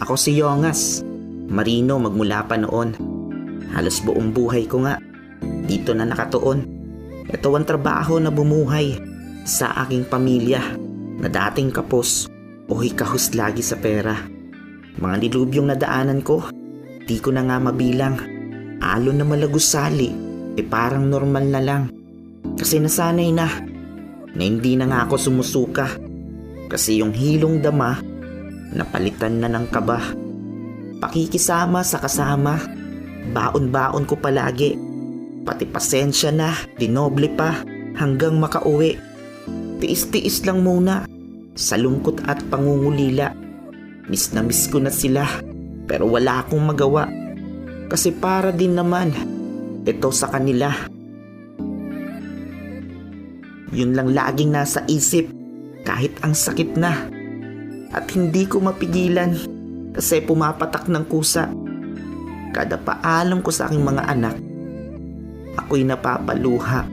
Ako si Yongas, marino magmula pa noon. Halos buong buhay ko nga, dito na nakatuon. Ito ang trabaho na bumuhay sa aking pamilya na dating kapos o hikahus lagi sa pera. Mga nilubyong nadaanan ko, di ko na nga mabilang. Alon na malagusali, parang normal na lang. Kasi nasanay na hindi na nga ako sumusuka. Kasi yung hilong dama, napalitan na ng kaba. Pakikisama sa kasama, baon-baon ko palagi. Pati pasensya na, dinoble pa hanggang makauwi. Tiis-tiis lang muna sa lungkot at pangungulila. Miss na miss ko na sila, pero wala akong magawa. Kasi para din naman ito sa kanila. Yun lang laging nasa isip kahit ang sakit na. At hindi ko mapigilan kasi pumapatak ng kusa. Kada paalam ko sa aking mga anak, ako'y napapaluha.